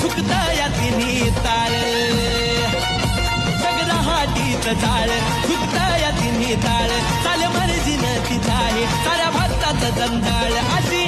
सुकता या तिन्ही ताळ सगळा हाटीत जाळ सुकता या तिन्ही ताळ चाल मर्जीनं ती आहे साऱ्या भारतात जंजाळ अशी